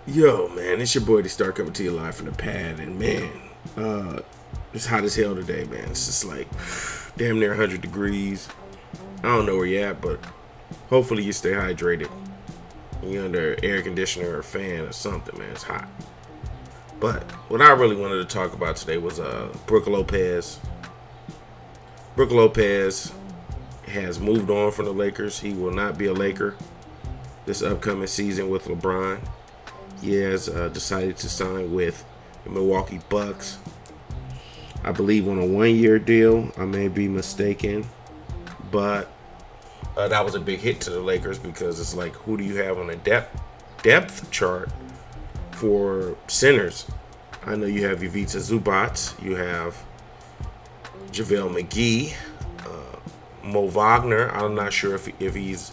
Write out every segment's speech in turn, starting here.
Yo, man, it's your boy to start coming to you live from the pad, and man, it's hot as hell today, man. It's just like damn near 100 degrees. I don't know where you're at, but hopefully you stay hydrated. You're under air conditioner or fan or something, man. It's hot. But what I really wanted to talk about today was Brook Lopez. Brook Lopez has moved on from the Lakers. He will not be a Laker this upcoming season with LeBron. He has decided to sign with the Milwaukee Bucks. I believe on a 1-year deal. I may be mistaken, but that was a big hit to the Lakers because it's like, who do you have on a depth chart for centers? I know you have Ivica Zubac, you have JaVale McGee, Mo Wagner. I'm not sure if he's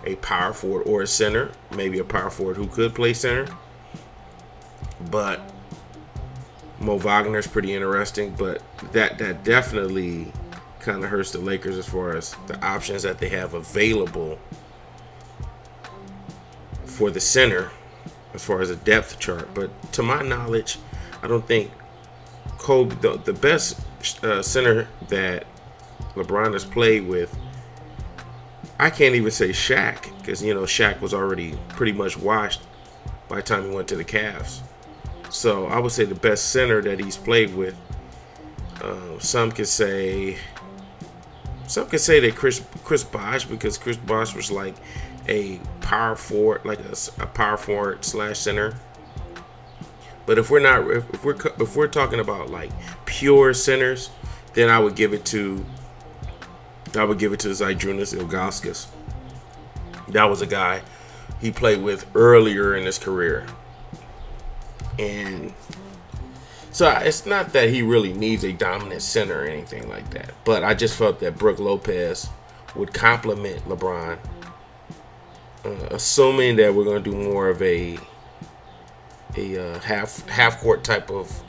a power forward or a center, maybe a power forward who could play center. But Mo Wagner's pretty interesting, but that definitely kind of hurts the Lakers as far as the options that they have available for the center as far as a depth chart. But to my knowledge, I don't think Kobe, the best center that LeBron has played with, I can't even say Shaq, because, you know, Shaq was already pretty much washed by the time he went to the Cavs. So I would say the best center that he's played with, some could say that Chris Bosh, because Chris Bosh was like a power forward, like a power forward slash center. But if we're talking about like pure centers, then I would give it to Zydrunas Ilgauskas. That was a guy he played with earlier in his career. And so it's not that he really needs a dominant center or anything like that, but I just felt that Brook Lopez would complement LeBron, assuming that we're going to do more of a half court type of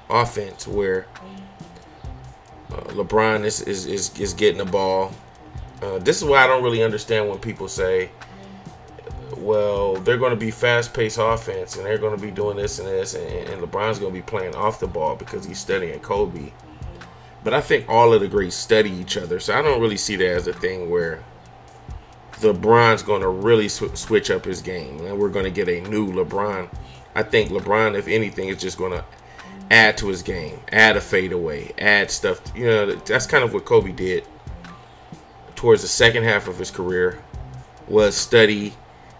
offense where LeBron is getting the ball. This is why I don't really understand when people say, well, they're going to be fast-paced offense, and they're going to be doing this and this, and LeBron's going to be playing off the ball because he's studying Kobe. But I think all of the greats study each other, so I don't really see that as a thing where LeBron's going to really switch up his game, and we're going to get a new LeBron. I think LeBron, if anything, is just going to add to his game, add a fadeaway, add stuff. You know, that's kind of what Kobe did towards the second half of his career, was study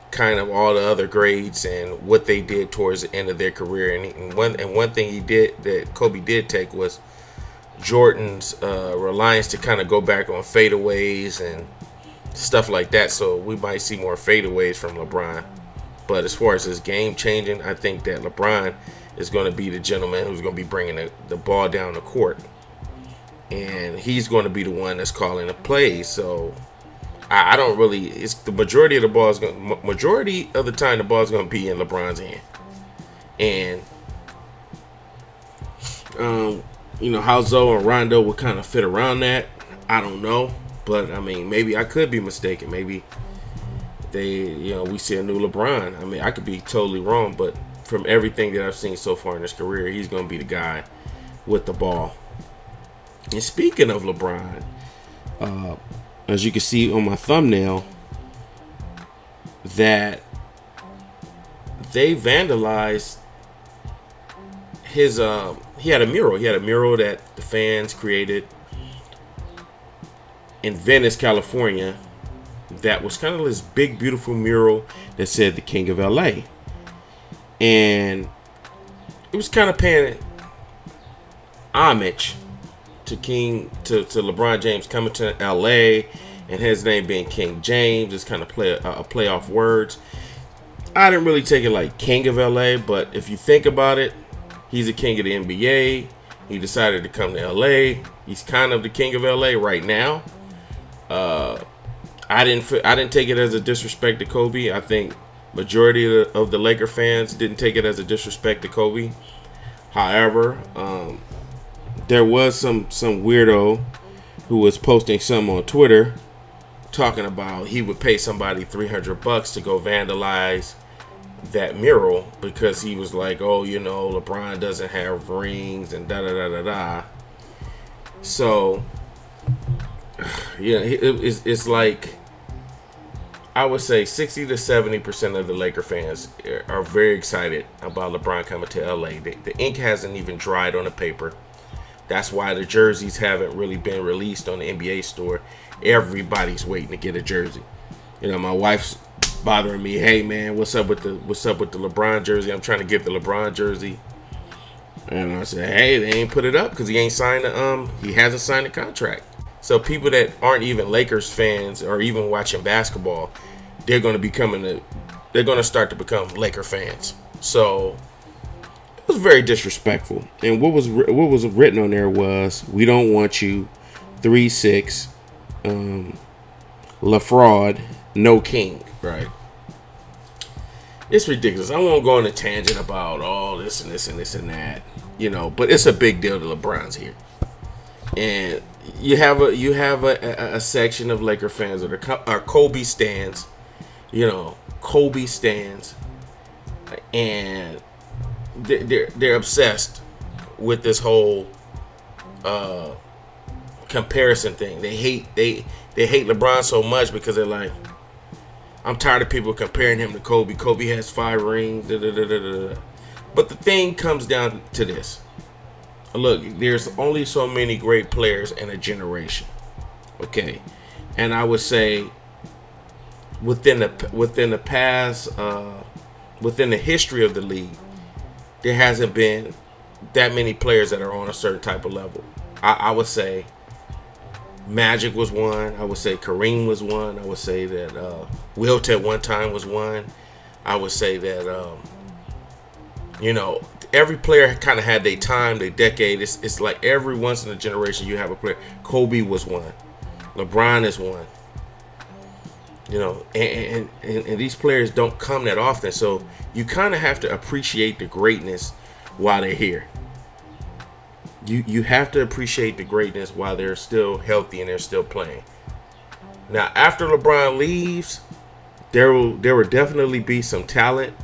kind of all the other grades and what they did towards the end of their career. And one thing he did that Kobe did take was Jordan's reliance to kind of go back on fadeaways and stuff like that. So we might see more fadeaways from LeBron. But as far as his game changing, I think that LeBron is going to be the gentleman who's going to be bringing the ball down the court. And he's going to be the one that's calling the plays. So I don't really. It's the majority of the ball is going. Majority of the time, the ball is going to be in LeBron's hand. And you know how Zoe and Rondo would kind of fit around that. I don't know, but I mean, maybe I could be mistaken. Maybe we see a new LeBron. I mean, I could be totally wrong, but from everything that I've seen so far in his career, he's going to be the guy with the ball. And speaking of LeBron, as you can see on my thumbnail, that they vandalized his he had a mural that the fans created in Venice, California, that was kind of this big beautiful mural that said the King of LA. And it was kind of paying homage to LeBron James coming to LA and his name being King James. It's kind of a play off words. I didn't really take it like King of LA, but if you think about it, he's a king of the NBA. He decided to come to LA. He's kind of the king of LA right now. I didn't take it as a disrespect to Kobe. I think majority of the Laker fans didn't take it as a disrespect to Kobe. However, there was some weirdo who was posting some on Twitter talking about he would pay somebody $300 to go vandalize that mural because he was like, oh, you know, LeBron doesn't have rings and da da da da da. So yeah, it's like, I would say 60 to 70% of the Laker fans are very excited about LeBron coming to LA. The ink hasn't even dried on the paper. That's why the jerseys haven't really been released on the NBA store. Everybody's waiting to get a jersey. You know, my wife's bothering me. Hey man, what's up with the LeBron jersey? I'm trying to get the LeBron jersey. And I said, hey, they ain't put it up because he ain't signed he hasn't signed the contract. So people that aren't even Lakers fans or even watching basketball, they're going to start to become Laker fans. So it was very disrespectful. And what was written on there was, we don't want you, 3-6, LaFraud, no king, right? It's ridiculous. I won't go on a tangent about all this and this and this and that, you know, but it's a big deal that LeBron's here. And you have a section of Laker fans that are Kobe stans, you know, Kobe stans, and they're obsessed with this whole comparison thing. They hate LeBron so much because they're like, I'm tired of people comparing him to Kobe. Kobe has 5 rings. Da, da, da, da, da. But the thing comes down to this. Look, there's only so many great players in a generation. Okay. And I would say within the past, within the history of the league, there hasn't been that many players that are on a certain type of level. I would say Magic was one. I would say Kareem was one. I would say that Wilt at one time was one. I would say that you know, every player kind of had their time, their decade. It's like every once in a generation you have a player. Kobe was one. LeBron is one. You know, and these players don't come that often, so you kind of have to appreciate the greatness while they're here. You have to appreciate the greatness while they're still healthy and they're still playing. Now, after LeBron leaves, there will definitely be some talent,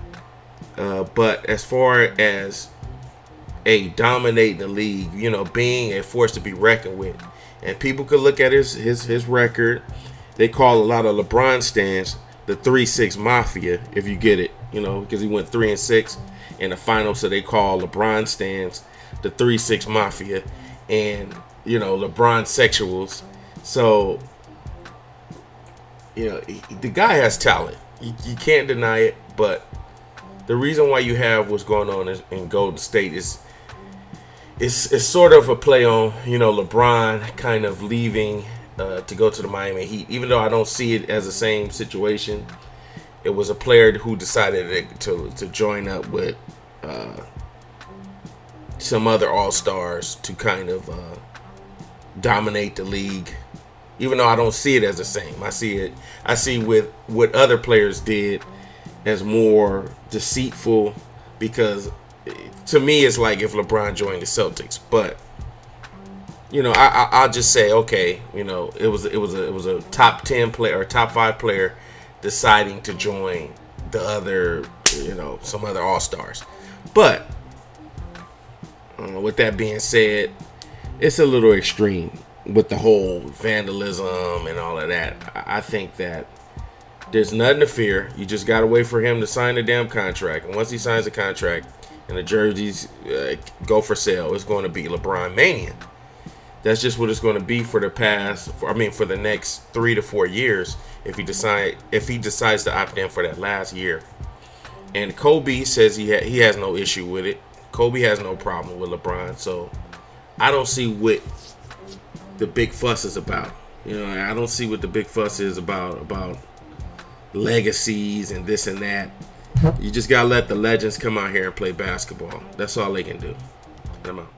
but as far as a dominating the league, you know, being a force to be reckoned with, and people could look at his record. They call a lot of LeBron stans the 3-6 Mafia, if you get it, you know, because he went 3-6 in the finals, so they call LeBron stans the 3-6 Mafia, and you know, LeBron sexuals. So you know, the guy has talent. You can't deny it. But the reason why you have what's going on in Golden State is it's sort of a play on, you know, LeBron kind of leaving to go to the Miami Heat. Even though I don't see it as the same situation, it was a player who decided to join up with some other all-stars to kind of dominate the league. Even though I don't see it as the same, I see with what other players did as more deceitful, because to me it's like if LeBron joined the Celtics. But you know, I'll just say, okay, you know, it was a top 10 player or top 5 player deciding to join the other, you know, some other all-stars. But with that being said, it's a little extreme with the whole vandalism and all of that. I think that there's nothing to fear. You just got to wait for him to sign the damn contract. And once he signs the contract and the jerseys go for sale, it's going to be LeBron Mania. That's just what it's going to be for the next 3 to 4 years if he decides to opt in for that last year. And Kobe says he has no issue with it. Kobe has no problem with LeBron, so I don't see what the big fuss is about. You know, I don't see what the big fuss is about legacies and this and that. You just gotta let the legends come out here and play basketball. That's all they can do. I'm out.